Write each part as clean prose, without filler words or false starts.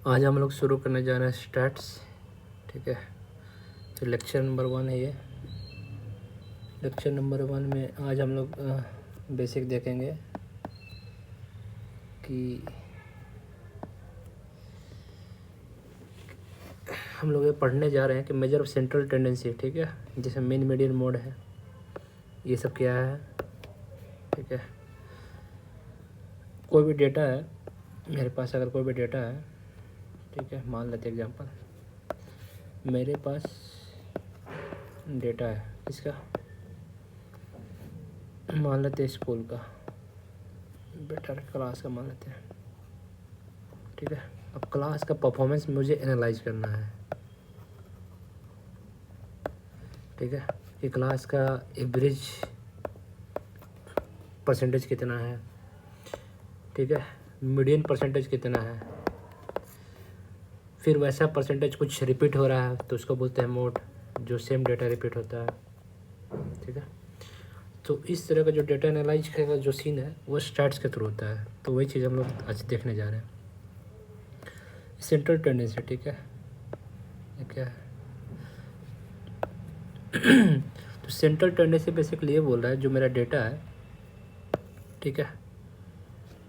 आज हम लोग शुरू करने जा रहे हैं स्टैट्स। ठीक है, तो लेक्चर नंबर 1 है ये। लेक्चर नंबर 1 में आज हम लोग बेसिक देखेंगे कि हम लोग ये पढ़ने जा रहे हैं कि मेजर ऑफ सेंट्रल टेंडेंसी। ठीक है, जैसे मेन मीडियन मोड है, ये सब क्या है। ठीक है, कोई भी डेटा है मेरे पास, अगर कोई भी डेटा है, ठीक है, मान लेते एग्जांपल, मेरे पास डेटा है किसका, मान लेते हैं स्कूल का, बेटर क्लास का मान लेते हैं। ठीक है, अब क्लास का परफॉर्मेंस मुझे एनालाइज करना है। ठीक है, कि क्लास का एवरेज परसेंटेज कितना है। ठीक है, मीडियन परसेंटेज कितना है, फिर वैसा परसेंटेज कुछ रिपीट हो रहा है तो उसको बोलते हैं मोड, जो सेम डेटा रिपीट होता है। ठीक है, तो इस तरह का जो डेटा एनालाइज का जो सीन है वो स्टैट्स के थ्रू होता है। तो वही चीज़ हम लोग आज देखने जा रहे हैं, सेंट्रल टेंडेंसी। ठीक है, ये क्या है तो सेंट्रल टेंडेंसी बेसिकली ये बोल रहा है जो मेरा डेटा है, ठीक है,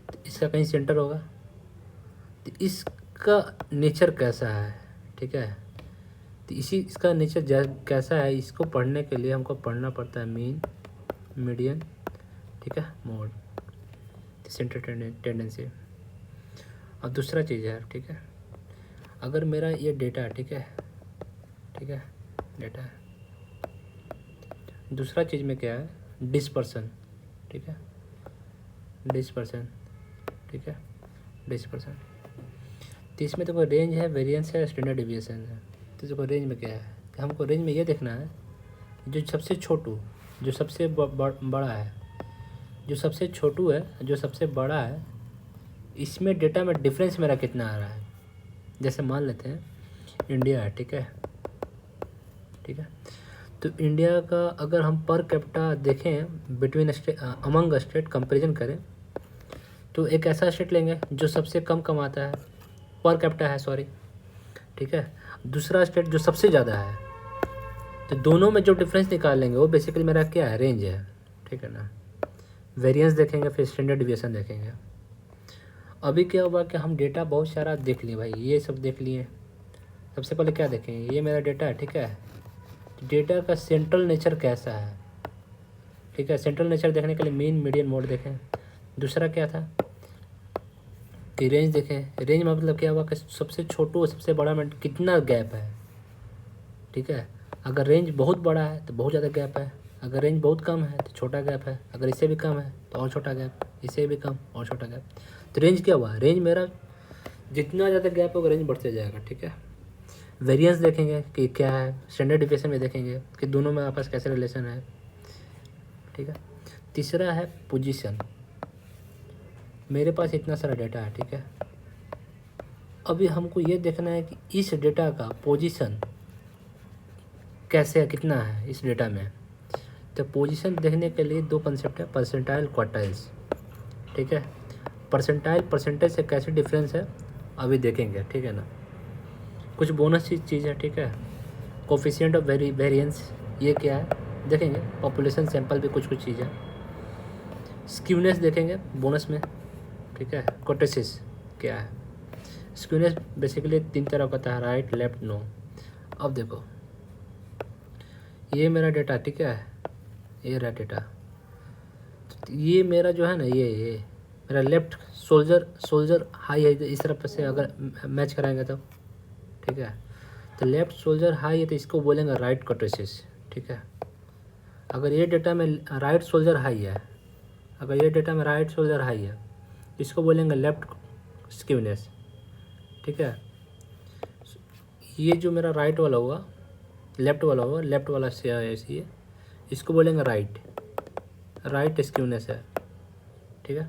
तो इसका कहीं सेंटर होगा, तो इसका नेचर कैसा है। ठीक है, तो इसका नेचर कैसा है, इसको पढ़ने के लिए हमको पढ़ना पड़ता है मीन, मीडियन, ठीक है, मोड, सेंट्रल टेंडेंसी। और दूसरा चीज़ है, ठीक है, अगर मेरा ये डेटा है, ठीक है, ठीक है, डेटा है, दूसरा चीज़ में क्या है, डिस्पर्सन। ठीक है, डिस्पर्सन, ठीक है, डिस्पर्सन। तो इसमें तो कोई रेंज है, वेरिएंस है, स्टैंडर्ड डिविएशन है। तो देखो रेंज में क्या है कि हमको रेंज में ये देखना है जो सबसे छोटू, जो सबसे बड़ा है, जो सबसे छोटू है, जो सबसे बड़ा है, इसमें डेटा में डिफरेंस मेरा कितना आ रहा है। जैसे मान लेते हैं इंडिया है, ठीक है, ठीक है, तो इंडिया का अगर हम पर कैपिटा देखें बिटवीन अमंग स्टेट कंपैरिजन करें, तो एक ऐसा स्टेट लेंगे जो सबसे कम कमाता है, पर कैपिटा है, सॉरी, ठीक है, दूसरा स्टेट जो सबसे ज़्यादा है, तो दोनों में जो डिफरेंस निकाल लेंगे वो बेसिकली मेरा क्या है, रेंज है। ठीक है ना, वेरिएंस देखेंगे, फिर स्टैंडर्ड डिविएशन देखेंगे। अभी क्या हुआ कि हम डेटा बहुत सारा देख लिए भाई, ये सब देख लिए। सबसे पहले क्या देखेंगे, ये मेरा डेटा है, ठीक है, डेटा का सेंट्रल नेचर कैसा है। ठीक है, सेंट्रल नेचर देखने के लिए मीन, मीडियन, मोड देखें। दूसरा क्या था कि रेंज देखें। रेंज में मतलब क्या हुआ कि सबसे छोटू और सबसे बड़ा में कितना गैप है। ठीक है, अगर रेंज बहुत बड़ा है तो बहुत ज़्यादा गैप है, अगर रेंज बहुत कम है तो छोटा गैप है, अगर इससे भी कम है तो और छोटा गैप, इससे भी कम और छोटा गैप। तो रेंज क्या हुआ, रेंज मेरा जितना ज़्यादा गैप होगा रेंज बढ़ते जाएगा। ठीक है, वेरिएंस देखेंगे कि क्या है, स्टैंडर्ड डिविएशन में देखेंगे कि दोनों में आपस कैसे रिलेशन है। ठीक है, तीसरा है पोजीशन। मेरे पास इतना सारा डेटा है, ठीक है, अभी हमको ये देखना है कि इस डेटा का पोजीशन कैसे है, कितना है इस डेटा में। तो पोजीशन देखने के लिए दो कंसेप्ट है, परसेंटाइल, क्वार्टाइल्स। ठीक है, परसेंटाइल परसेंटेज से कैसे डिफरेंस है अभी देखेंगे। ठीक है ना, कुछ बोनस चीज़ है, ठीक है, कोफिशिएंट ऑफ वेरिएंस, ये क्या है देखेंगे। पॉपुलेशन सैंपल भी कुछ चीज़ है। स्क्यूनेस देखेंगे बोनस में। ठीक है, कोटेसिस क्या है। स्क्यूनेस बेसिकली 3 तरह का होता है, राइट, लेफ्ट, नो। अब देखो ये मेरा डेटा, ठीक है, ये रहा डेटा, ये मेरा जो है ना, ये मेरा लेफ्ट सोल्जर हाई है, इस तरफ से अगर मैच कराएंगे तो, ठीक है, तो लेफ्ट सोल्जर हाई है तो इसको बोलेंगे राइट कोटेसिस। ठीक है, अगर ये डेटा में राइट सोल्जर हाई है, अगर ये डेटा में राइट सोल्जर हाई है, इसको बोलेंगे लेफ्ट स्क्यूनेस। ठीक है, ये जो मेरा राइट वाला हुआ, लेफ्ट वाला हुआ, लेफ्ट वाला से ऐसी है, इसको बोलेंगे राइट स्क्यूनेस है। ठीक है,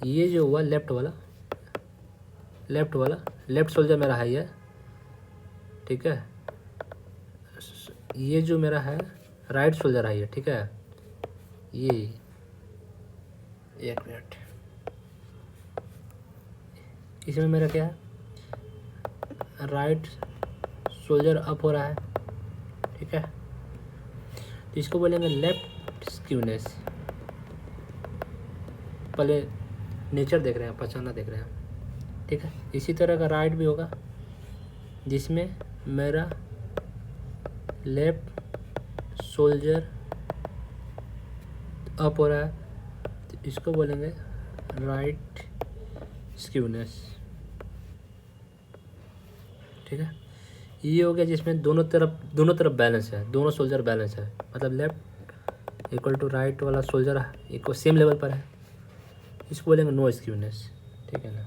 ये जो हुआ लेफ्ट वाला, लेफ्ट सोल्जर मेरा हाई है। ठीक है, ये जो मेरा है राइट सोल्जर हाई है। ठीक है, ये एक मिनट, इसमें मेरा क्या है, राइट शोल्डर अप हो रहा है, ठीक है। तो इसको बोलेंगे लेफ्ट स्क्यूनेस। पहले नेचर देख रहे हैं, पहचाना देख रहे हैं, ठीक है। इसी तरह का राइट भी होगा जिसमें मेरा लेफ्ट शोल्डर अप हो रहा है, तो इसको बोलेंगे राइट स्क्यूनेस, ठीक है। ये हो गया जिसमें दोनों तरफ बैलेंस है, दोनों शोल्डर बैलेंस है, मतलब लेफ्ट इक्वल टू राइट वाला शोल्डर इक्वल सेम लेवल पर है, इसको बोलेंगे नो स्क्यूनेस, ठीक है ना।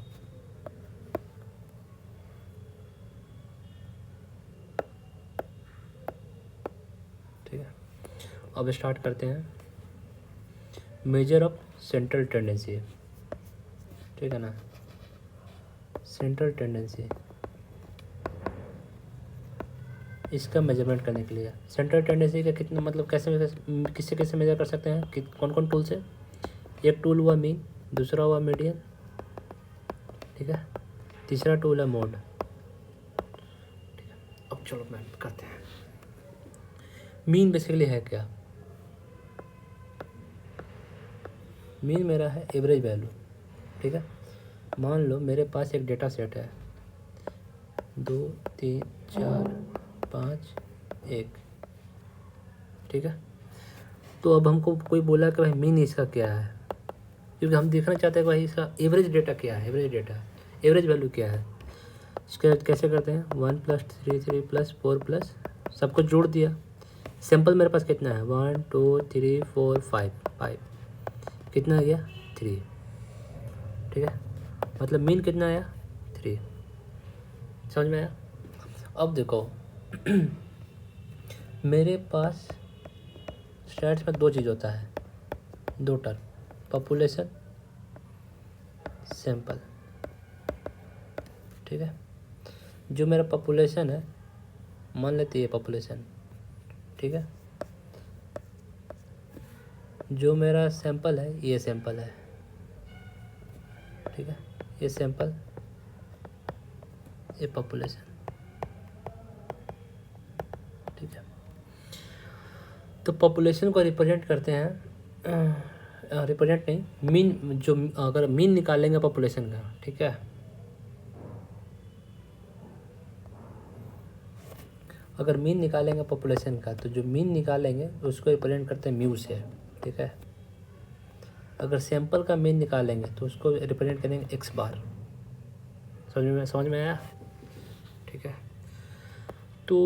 ठीक है, अब स्टार्ट करते हैं मेजर ऑफ सेंट्रल टेंडेंसी, ठीक है ना। सेंट्रल टेंडेंसी, इसका मेजरमेंट करने के लिए सेंट्रल टेंडेंसी का कितना मतलब किससे मेजर कर सकते हैं कि कौन कौन टूल से। एक टूल हुआ मीन, दूसरा हुआ मीडियन, ठीक है, तीसरा टूल है मोड, ठीक है। अब चलो मैं करते हैं। मीन बेसिकली है क्या, मीन मेरा है एवरेज वैल्यू, ठीक है। मान लो मेरे पास एक डेटा सेट है 2 3 4 5 1, ठीक है। तो अब हमको कोई बोला कि भाई मीन इसका क्या है, क्योंकि हम देखना चाहते हैं भाई इसका एवरेज डेटा क्या है, एवरेज वैल्यू क्या है। इसके कैसे करते हैं, 1 + 3 3 + 4 प्लस सबको जोड़ दिया। सैंपल मेरे पास कितना है, 1 2 3 4 5 कितना आ गया 3, ठीक है। मतलब मीन कितना आया 3, समझ में आया। अब देखो मेरे पास स्टैट्स में 2 चीज़ होता है, 2 टर्म, पॉपुलेशन सैंपल, ठीक है। जो मेरा पॉपुलेशन है, मान लेते हैं ये पॉपुलेशन, ठीक है। जो मेरा सैंपल है ये सैंपल है, ठीक है। ये सैंपल, ये पॉपुलेशन, ठीक है। तो पॉपुलेशन को रिप्रेजेंट करते हैं, रिप्रेजेंट नहीं, मीन, जो अगर मीन निकालेंगे पॉपुलेशन का, ठीक है, अगर मीन निकालेंगे पॉपुलेशन का तो जो मीन निकालेंगे उसको रिप्रेजेंट करते हैं म्यू से, ठीक है। अगर सैंपल का मीन निकालेंगे तो उसको रिप्रेजेंट करेंगे x बार। समझ में आया, ठीक है। तो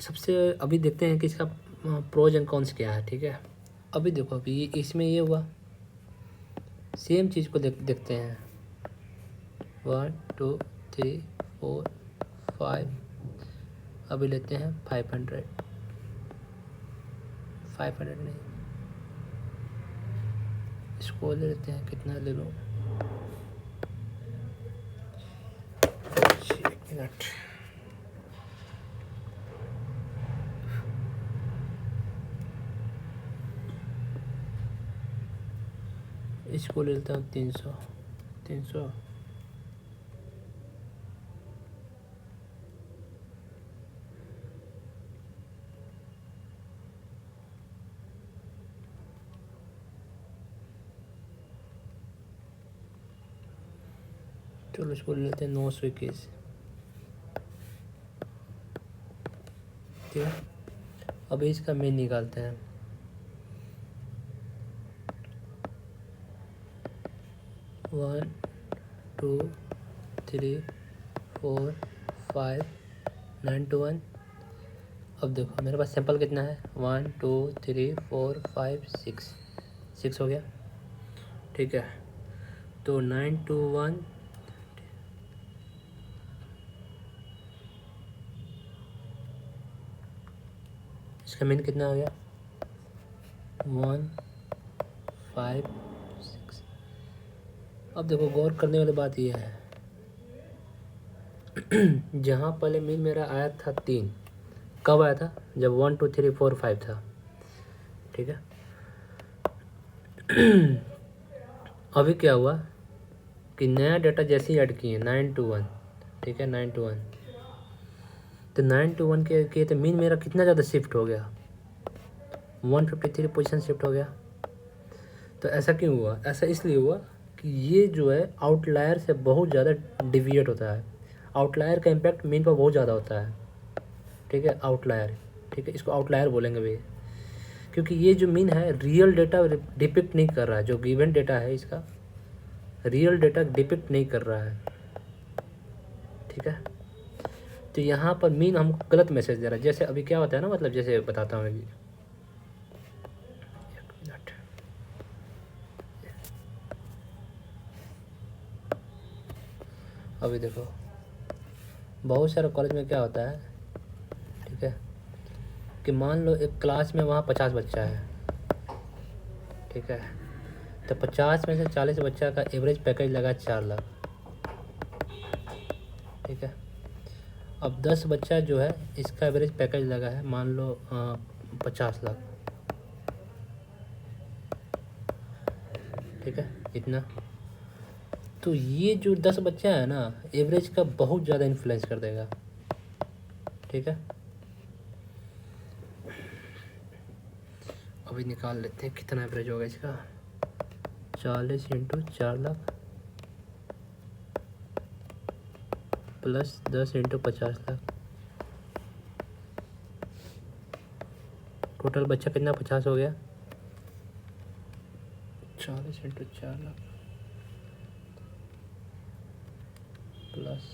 सबसे अभी देखते हैं कि इसका प्रोज एंड कॉन्स क्या है, ठीक है। अभी देखो, अभी इसमें ये हुआ, सेम चीज़ को देखते हैं, 1 2 3 4 5, अभी लेते हैं 500 नहीं, इसको ले लेते हैं, कितना ले लो, 1 मिनट, इसको ले लेता हूँ 300 चलो इसको ले लेते हैं 921, ठीक है। अभी इसका मीन निकालते हैं, 1 2 3 4 5 9 to 1। अब देखो मेरे पास सैंपल कितना है, 1 2 3 4 5 6 हो गया, ठीक है। तो 9 to 1, इसका मीन कितना हो गया 1 5 6। अब देखो गौर करने वाली बात यह है जहाँ पहले मीन मेरा आया था 3, कब आया था, जब 1 2 3 4 5 था, ठीक है। अभी क्या हुआ, कि नया डाटा जैसे ही ऐड किए 9 to 1, ठीक है, 9 to 1, तो 9 to 1 के तो मीन मेरा कितना ज़्यादा शिफ्ट हो गया, 153 पोजीशन शिफ्ट हो गया। तो ऐसा क्यों हुआ? ऐसा इसलिए हुआ कि ये जो है आउटलायर से बहुत ज़्यादा डिविएट होता है। आउटलायर का इम्पैक्ट मीन पर बहुत ज़्यादा होता है, ठीक है, आउटलायर, ठीक है, इसको आउटलायर बोलेंगे भैया, क्योंकि ये जो मीन है रियल डेटा डिपिक्ट नहीं कर रहा है, जो गिवन डेटा है इसका रियल डेटा डिपिक्ट नहीं कर रहा है, ठीक है। तो यहाँ पर मीन हमको गलत मैसेज दे रहा है। जैसे अभी क्या होता है ना, मतलब जैसे बताता हूँ अभी, एक मिनट, अभी देखो बहुत सारे कॉलेज में क्या होता है, ठीक है, कि मान लो एक क्लास में वहाँ 50 बच्चा है, ठीक है, तो 50 में से 40 बच्चा का एवरेज पैकेज लगा 4 लाख, ठीक है। अब 10 बच्चा जो है इसका एवरेज पैकेज लगा है मान लो 50 लाख, ठीक है, इतना। तो ये जो 10 बच्चा है ना एवरेज का बहुत ज़्यादा इन्फ्लुएंस कर देगा, ठीक है। अभी निकाल लेते हैं कितना एवरेज होगा इसका, 40 × 4 लाख प्लस 10 × 50 लाख, टोटल बच्चा कितना 50 हो गया, 40 × 4 लाख प्लस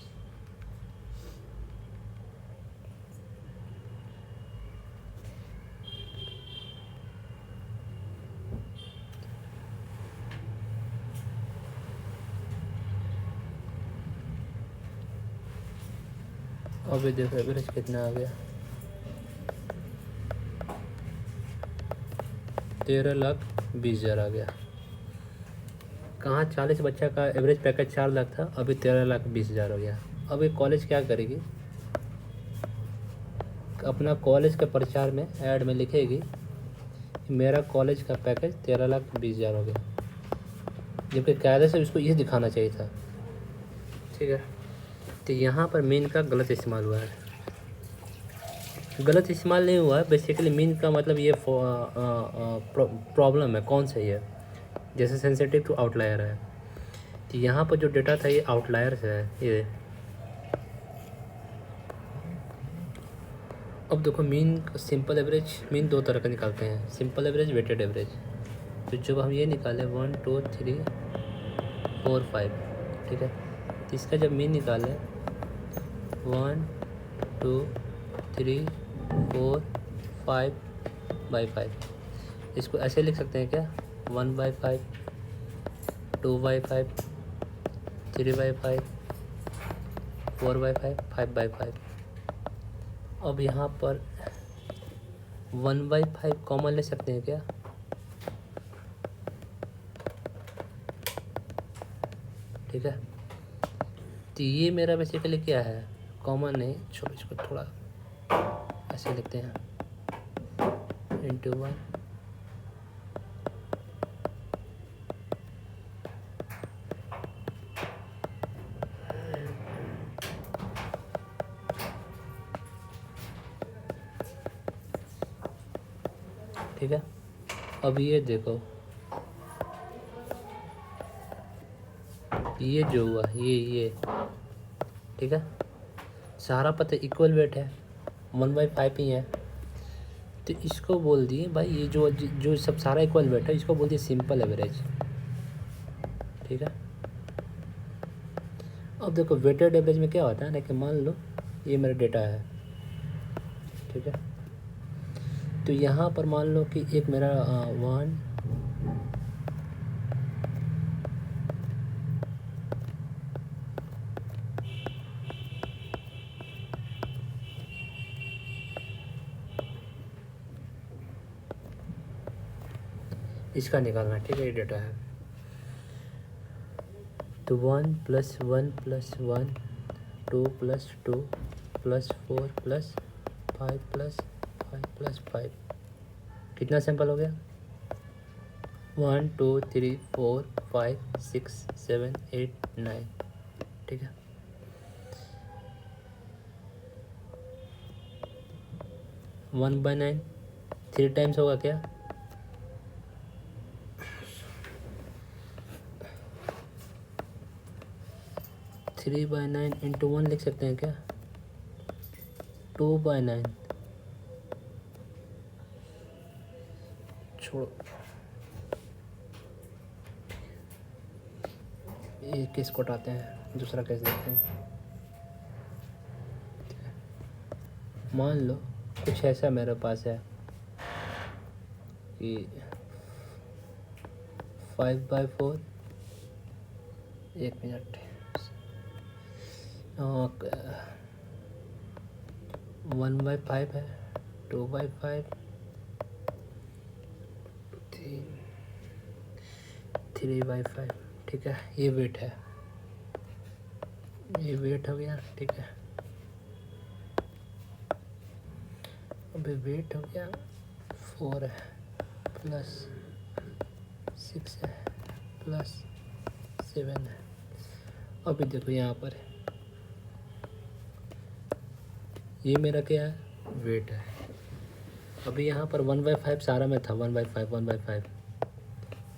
अभी देखो एवरेज कितना आ गया, 13,20,000 आ गया। कहाँ 40 बच्चा का एवरेज पैकेज 4 लाख था, अभी 13,20,000 हो गया। अब ये कॉलेज क्या करेगी, अपना कॉलेज के प्रचार में ऐड में लिखेगी कि मेरा कॉलेज का पैकेज 13,20,000 हो गया, जबकि कायदे से उसको ये दिखाना चाहिए था, ठीक है। तो यहाँ पर मीन का गलत इस्तेमाल हुआ है, गलत इस्तेमाल नहीं हुआ है, बेसिकली मीन का मतलब ये प्रॉब्लम है कौन सही है, जैसे सेंसिटिव टू आउटलायर है। तो यहाँ पर जो डेटा था ये आउटलायर से है ये। अब देखो मीन सिंपल एवरेज, मीन दो तरह का निकालते हैं, सिंपल एवरेज, वेटेड एवरेज। तो जब हम ये निकालें 1 2 3 4 5, ठीक है, तो इसका जब मीन निकालें 1 2 3 4 5/5, इसको ऐसे लिख सकते हैं क्या, 1/5 2/5 3/5 4/5 5/5। अब यहाँ पर 1/5 कॉमन ले सकते हैं क्या, ठीक है। तो ये मेरा बेसिकली क्या है, कॉमन नहीं, छोड़ इसको थोड़ा ऐसे लिखते हैं × 1, ठीक है। अब ये देखो ये जो हुआ ये ठीक है, सारा पता इक्वल वेट है, 1/5 ही है, तो इसको बोल दिए भाई ये जो सब सारा इक्वल वेट है इसको बोल दिए सिंपल एवरेज, ठीक है। अब देखो वेटेड एवरेज में क्या होता है ना कि मान लो ये मेरा डेटा है, ठीक है, तो यहाँ पर मान लो कि एक मेरा 1 इसका निकालना, ठीक है, ये डेटा है। तो 1 + 1 + 1 2 + 2 + 4 + 5 + 5 + 5 कितना सैंपल हो गया, 1 2 3 4 5 6 7 8 9, ठीक है। 1/9 3 टाइम्स होगा क्या? 3/9 इंटू 1 लिख सकते हैं क्या? 2/9, छोड़ो ये केस को हटाते हैं, दूसरा केस देखते हैं। मान लो कुछ ऐसा मेरे पास है कि 5/4, 1 मिनट, 1/5 है, 2/5, 3/5, ठीक है। ये वेट है, ये वेट हो गया, ठीक है। अभी वेट हो गया 4 है प्लस 6 है प्लस 7 है। अभी देखो यहाँ पर ये मेरा क्या है? वेट है। अभी यहाँ पर 1/5 सारा में था, 1/5 1/5,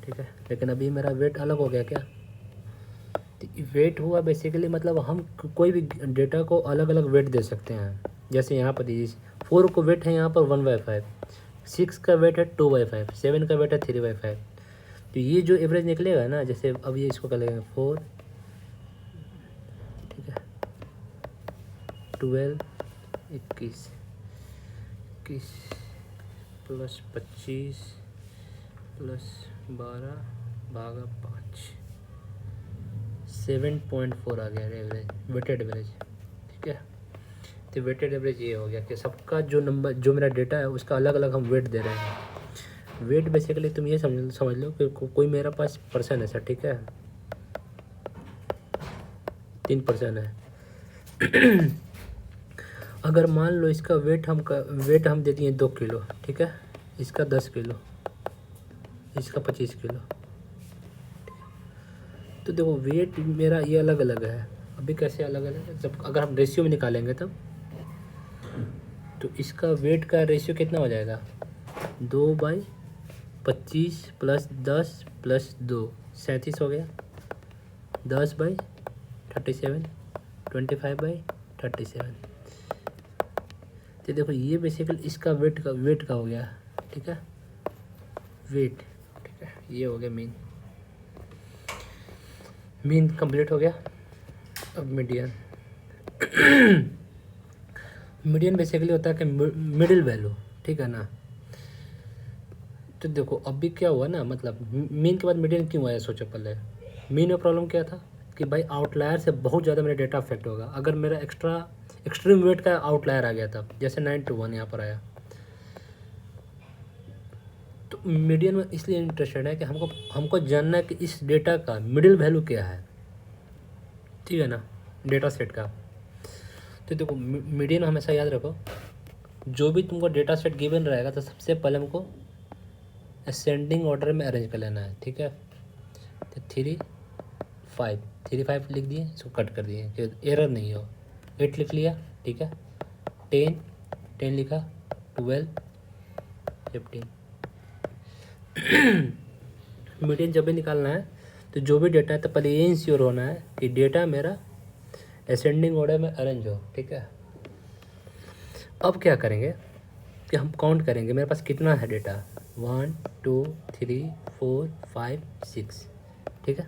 ठीक है। लेकिन अभी मेरा वेट अलग हो गया क्या? वेट हुआ बेसिकली मतलब हम कोई भी डेटा को अलग अलग वेट दे सकते हैं। जैसे यहाँ पर 4 को वेट है यहाँ पर 1/5, 6 का वेट है 2/5, 7 का वेट है 3/5। तो ये जो एवरेज निकलेगा ना, जैसे अब ये इसको कर लेंगे 4, ठीक है, 12, 21 प्लस 25 प्लस 12 भागा 5, 7.4 आ गया एवरेज, वेटेड एवरेज, ठीक है। तो वेटेड एवरेज ये हो गया कि सबका जो नंबर, जो मेरा डेटा है उसका अलग अलग हम वेट दे रहे हैं। वेट बेसिकली तुम ये समझ लो कि कोई मेरा पास पर्सन है सर, ठीक है, 3 पर्सन है। अगर मान लो इसका वेट हम दे दिए 2 किलो, ठीक है, इसका 10 किलो, इसका 25 किलो। तो देखो वेट मेरा ये अलग अलग है। अभी कैसे अलग अलग है? जब अगर हम रेशियो में निकालेंगे तब तो इसका वेट का रेशियो कितना हो जाएगा? 2/25 प्लस 10 प्लस 2, 37 हो गया। 10/37, 25/37। तो देखो ये बेसिकली इसका वेट का हो गया, ठीक है, वेट, ठीक है। ये हो गया मीन कंप्लीट हो गया। अब मीडियन। मीडियन बेसिकली होता है कि मिडिल वैल्यू, ठीक है ना। तो देखो अभी क्या हुआ ना, मतलब मीन के बाद मीडियन क्यों आया? सोचो पहले मीन में प्रॉब्लम क्या था कि भाई आउटलायर से बहुत ज़्यादा मेरा डेटा अफेक्ट होगा। अगर मेरा एक्सट्रीम वेट का आउटलायर आ गया था, जैसे 9 to 1 यहाँ पर आया, तो मीडियन में इसलिए इंटरेस्टेड है कि हमको जानना है कि इस डेटा का मिडिल वैल्यू क्या है, ठीक है ना, डेटा सेट का। तो देखो मीडियन हमेशा याद रखो, जो भी तुमको डेटा सेट गिवन रहेगा तो सबसे पहले हमको असेंडिंग ऑर्डर में अरेंज कर लेना है, ठीक है। तो 3 5 लिख दिए, इसको कट कर दिए कि एरर नहीं हो। 8 लिख लिया, ठीक है। 10 लिखा, 12 15। मीडियन जब भी निकालना है तो जो भी डेटा है तो पहले ये इंश्योर होना है कि डेटा मेरा असेंडिंग ऑर्डर में अरेंज हो, ठीक है। अब क्या करेंगे कि हम काउंट करेंगे मेरे पास कितना है डेटा, 1 2 3 4 5 6, ठीक है।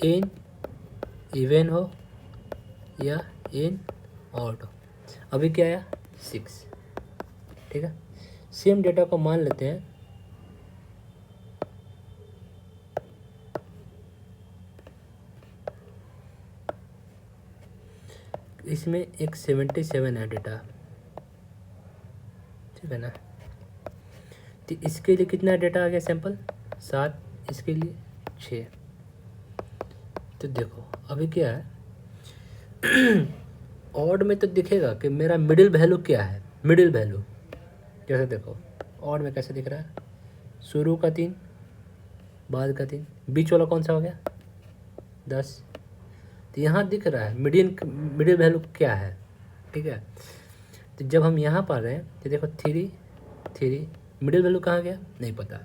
इन इवन हो या इन ऑड हो। अभी क्या आया? 6, ठीक है। सेम डेटा को मान लेते हैं इसमें एक 77 है डेटा, ठीक है ना। तो इसके लिए कितना डेटा आ गया सैंपल? 7, इसके लिए 6। तो देखो अभी क्या है, ऑड में तो दिखेगा कि मेरा मिडिल वैल्यू क्या है। मिडिल वैल्यू जैसे देखो ऑड में कैसे दिख रहा है, शुरू का 3, बाद का 3, बीच वाला कौन सा हो गया 10। तो यहाँ दिख रहा है मिडिल वैल्यू क्या है, ठीक है। तो जब हम यहाँ पढ़ रहे हैं तो देखो 3 मिडिल वैल्यू कहाँ गया नहीं पता।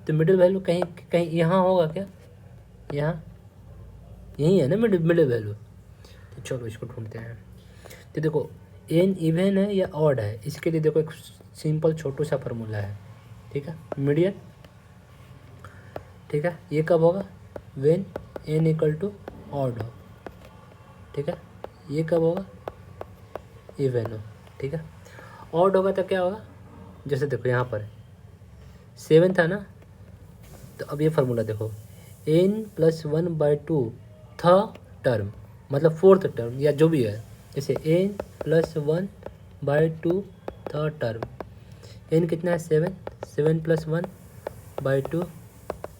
तो मिडिल वैल्यू कहीं कहीं यहाँ होगा क्या, यहाँ यही है ना मिडिल वैल्यू। तो चलो इसको ढूंढते हैं। तो देखो n इवन है या ऑड है, इसके लिए देखो एक सिंपल छोटू सा फार्मूला है, ठीक है, मीडियन, ठीक है। ये कब होगा when n equal to odd हो, ठीक है। ये कब होगा इवन हो, ठीक है। ऑड होगा तो क्या होगा, जैसे देखो यहाँ पर 7 था ना, तो अब ये फार्मूला देखो n+1/2 था टर्म, मतलब 4th टर्म या जो भी है, जैसे n+1/2 था टर्म, n कितना है 7+1/2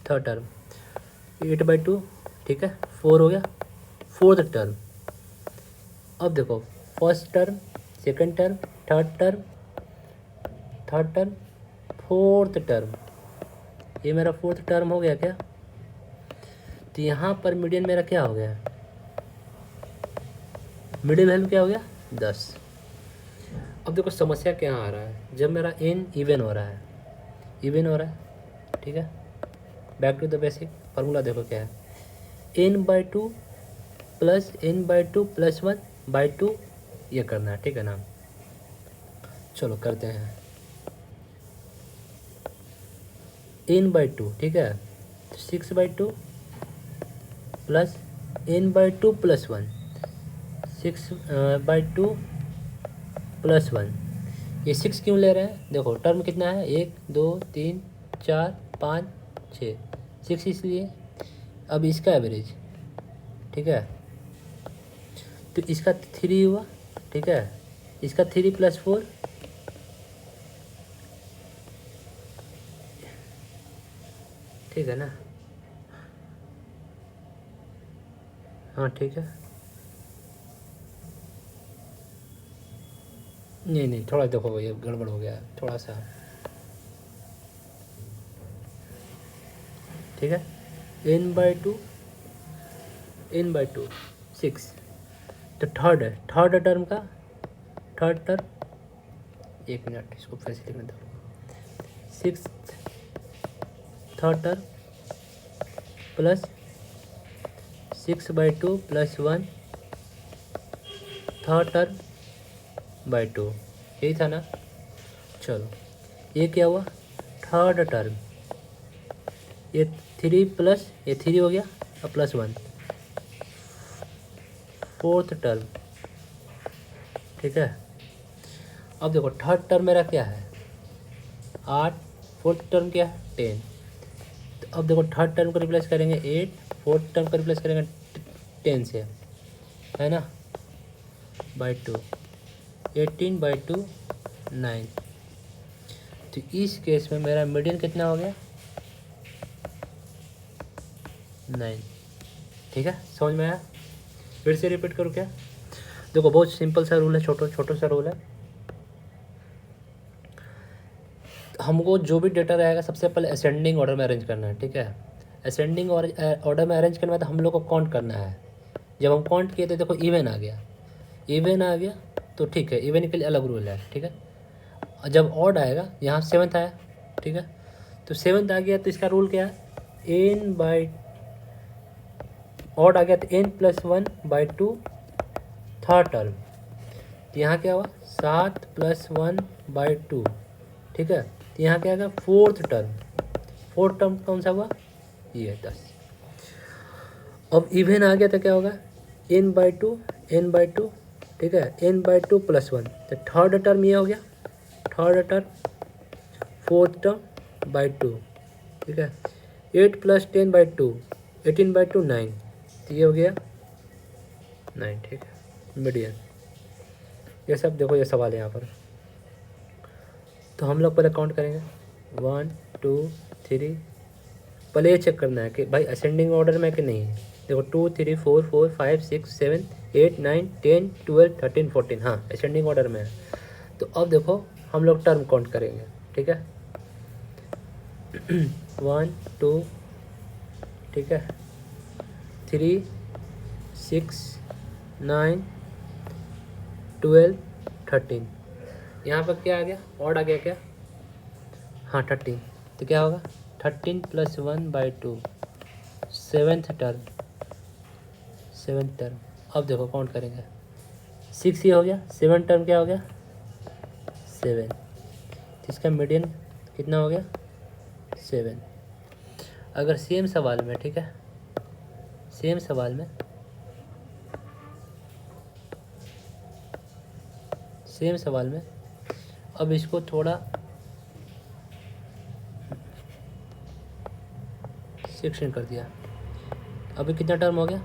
था टर्म, 8/2, ठीक है, 4 हो गया 4th टर्म। अब देखो first term, second term, third term, 4th term, ये मेरा 4th टर्म हो गया क्या। तो यहाँ पर मीडियन मेरा क्या हो गया, मिडिल वैल्यू क्या हो गया 10। अब देखो समस्या क्या आ रहा है, जब मेरा n इवन हो रहा है, ठीक है। Back to the basic formula देखो क्या है, n/2 + n/2 + 1/2 ये करना है, ठीक है ना। चलो करते हैं n/2, ठीक है, 6/2 + n/2 + 1, 6/2 + 1। ये 6 क्यों ले रहे हैं, देखो टर्म कितना है 1 2 3 4 5 6, 6 इसलिए। अब इसका एवरेज, ठीक है, तो इसका 3 हुआ, ठीक है, इसका 3 + 4, ठीक है ना, हाँ ठीक है। नहीं थोड़ा देखो ये गड़बड़ हो गया थोड़ा सा, ठीक है। n/2 6, तो थर्ड टर्म का थर्ड टर्म, एक मिनट इसको फिर से लिखने दो, 6th third term plus 6/2 + 1 third term by 2, यही था ना। चलो ये क्या हुआ थर्ड टर्म, ये 3 + ये 3 हो गया और +1 4th टर्म, ठीक है। अब देखो थर्ड टर्म मेरा क्या है 8, 4th टर्म क्या है 10। तो अब देखो थर्ड टर्म को रिप्लेस करेंगे 8, 4th टर्म को रिप्लेस करेंगे 10 से, है ना, बाई 2, 18/2 9। तो इस केस में मेरा मीडियन कितना हो गया 9, ठीक है। समझ में आया, फिर से रिपीट करूँ क्या, देखो बहुत सिंपल सा रूल है, छोटा सा रूल है। हमको जो भी डेटा रहेगा सबसे पहले असेंडिंग ऑर्डर में अरेंज करना है, ठीक है। असेंडिंग ऑर्डर में अरेंज करने में तो हम लोग को काउंट करना है। जब हम काउंट किए तो देखो इवन आ गया तो ठीक है, इवन के लिए अलग रूल है, ठीक है। जब ऑड आएगा, यहाँ 7th आया, ठीक है, तो 7th आ गया तो इसका रूल क्या है ऑड आ गया तो n+1/2 थर्ड टर्म, तो यहाँ क्या हुआ 7 + 1/2, ठीक है। तो यहाँ क्या आएगा 4th टर्म, 4th टर्म कौन सा हुआ ये 10। अब इवन आ गया तो क्या होगा n/2, ठीक है, n/2 + 1, तो थर्ड टर्म ये हो गया, third term 4th term by 2, ठीक है। 8 + 10/2 18/2 9, तो ये हो गया 9, ठीक है, मीडियन। ये सब देखो ये सवाल है यहाँ पर, तो हम लोग पहले काउंट करेंगे 1 2 3, पहले ये चेक करना है कि भाई असेंडिंग ऑर्डर में कि नहीं है। देखो 2 3 4 4 5 6 7 8 9 10 12 13 14, हाँ असेंडिंग ऑर्डर में है। तो अब देखो हम लोग टर्म काउंट करेंगे, ठीक है। 1 2, ठीक है, 3 6 9 12 13। यहाँ पर क्या आ गया, ऑड आ गया क्या, हाँ 13। तो क्या होगा 13 + 1/2, सेवेंथ टर्म। अब देखो काउंट करेंगे, 6 ये हो गया, 7 टर्म क्या हो गया 7, तो इसका मीडियन कितना हो गया 7। अगर सेम सवाल में, ठीक है, सेम सवाल में अब इसको थोड़ा 16 कर दिया, अभी कितना टर्म हो गया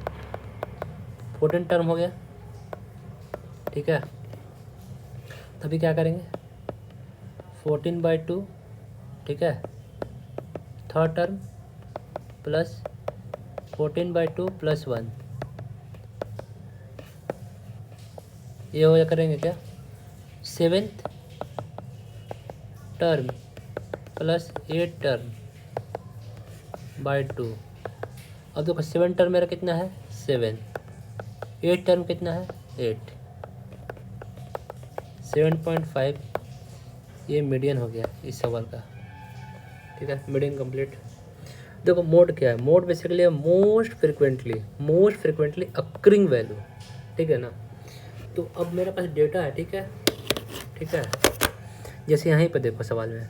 14 टर्म हो गया, ठीक है। तभी क्या करेंगे 14/2, ठीक है, थर्ड टर्म प्लस 14/2 + 1, ये हो करेंगे क्या 7th टर्म प्लस 8 टर्म /2। अब देखो 7 टर्म मेरा कितना है 7, 8 टर्म कितना है 8, 7.5। ये मीडियन हो गया इस सवाल का, ठीक है, मीडियन कंप्लीट। देखो मोड क्या है, मोड बेसिकली है मोस्ट फ्रिक्वेंटली अक्रिंग वैल्यू, ठीक है ना। तो अब मेरे पास डेटा है, ठीक है, जैसे यहीं पर देखो सवाल में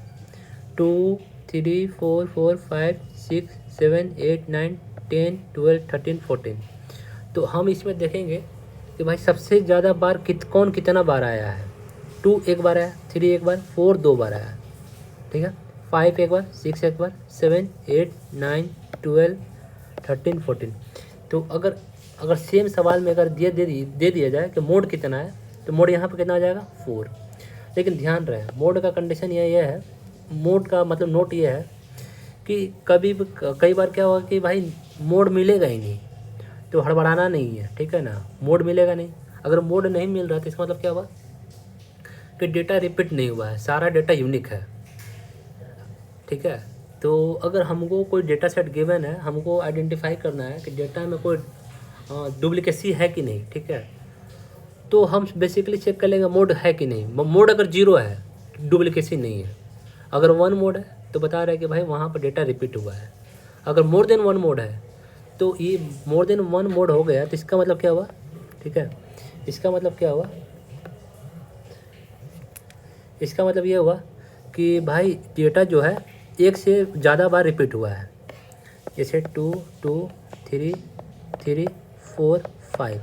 2 3 4 4 5 6 7 8 9 10 12 13 14। तो हम इसमें देखेंगे कि भाई सबसे ज़्यादा बार कौन कितना बार आया है। 2 एक बार आया, 3 एक बार, 4 2 बार आया, ठीक है, 5 एक बार, 6 एक बार, 7 8 9 12 13 14। तो अगर सेम सवाल में अगर दे दिया जाए कि मोड कितना है, तो मोड यहाँ पर कितना आ जाएगा 4। लेकिन ध्यान रहे मोड का कंडीशन ये है, मोड का मतलब नोट ये है कि कई बार क्या होगा कि भाई मोड मिलेगा ही नहीं, तो हड़बड़ाना नहीं है, ठीक है ना, मोड मिलेगा नहीं। अगर मोड नहीं मिल रहा तो इसका मतलब क्या हुआ कि डेटा रिपीट नहीं हुआ है, सारा डेटा यूनिक है, ठीक है। तो अगर हमको कोई डेटा सेट गिवन है, हमको आइडेंटिफाई करना है कि डेटा में कोई डुप्लीकेसी है कि नहीं, ठीक है, तो हम बेसिकली चेक कर लेंगे मोड है कि नहीं। मोड अगर 0 है डुप्लीकेसी नहीं है, अगर 1 मोड है तो बता रहा है कि भाई वहाँ पर डेटा रिपीट हुआ है। अगर मोर देन 1 मोड है तो ये मोर देन 1 मोड हो गया, तो इसका मतलब क्या हुआ, ठीक है, इसका मतलब क्या हुआ, इसका मतलब ये हुआ कि भाई डेटा जो है एक से ज़्यादा बार रिपीट हुआ है। जैसे 2 2 3 3 4 5।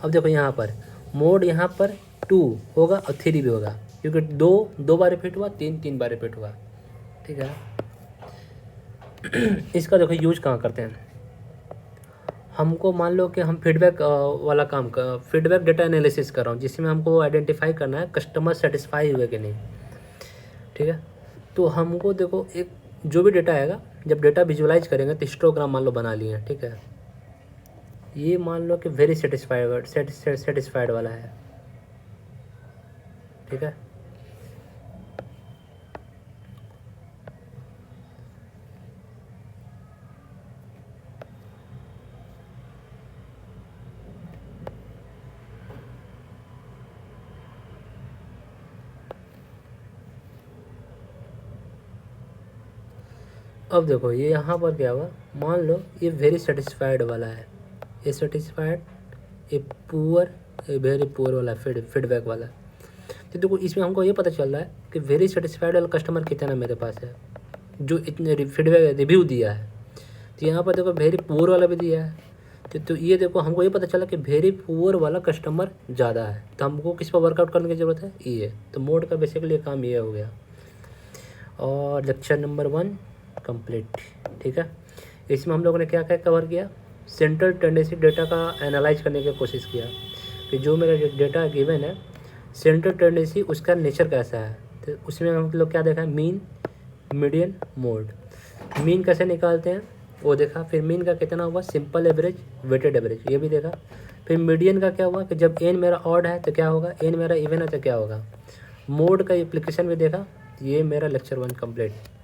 अब देखो यहाँ पर मोड यहाँ पर 2 होगा और 3 भी होगा, क्योंकि 2 बार रिपीट हुआ, 3 बार रिपीट हुआ, ठीक है। इसका देखो यूज कहाँ करते हैं, हमको मान लो कि हम फीडबैक वाला काम कर, फीडबैक डेटा एनालिसिस कर रहा हूँ, जिसमें हमको आइडेंटिफाई करना है कस्टमर सेटिस्फाई हुए कि नहीं, ठीक है। तो हमको देखो एक जो भी डेटा आएगा, जब डेटा विजुअलाइज करेंगे तो हिस्टोग्राम मान लो बना लिए, ठीक है। ये मान लो कि वेरी सेटिस्फाइड वाला है, ठीक है। अब देखो ये यहाँ पर क्या हुआ, मान लो ये वेरी सेटिस्फाइड वाला है, ये सेटिस्फाइड, ये पुअर, ये वेरी पुअर वाला फीडबैक वाला। तो देखो इसमें हमको ये पता चल रहा है कि वेरी सेटिस्फाइड वाला कस्टमर कितना मेरे पास है जो इतने फीडबैक रिव्यू दिया है। तो यहाँ पर देखो वेरी पुअर वाला भी दिया है, तो ये देखो हमको ये पता चला कि वेरी पुअर वाला कस्टमर ज़्यादा है। तो हमको किस पर वर्कआउट करने की ज़रूरत है, ये। तो मोड का बेसिकली काम ये हो गया। और लेक्चर नंबर 1 कंप्लीट, ठीक है। इसमें हम लोगों ने क्या क्या कवर किया, सेंट्रल टेंडेंसी डेटा का एनालाइज करने की कोशिश किया कि जो मेरा डेटा गिवन है सेंट्रल टेंडेंसी उसका नेचर कैसा है। तो उसमें हम लोग क्या देखा, मीन, मीडियन, मोड। मीन कैसे निकालते हैं वो देखा, फिर मीन का कितना हुआ, सिंपल एवरेज, वेटेड एवरेज, ये भी देखा। फिर मीडियन का क्या हुआ कि जब एन मेरा ऑड है तो क्या होगा, एन मेरा इवन है तो क्या होगा। मोड का एप्लीकेशन भी देखा। ये मेरा लेक्चर 1 कंप्लीट।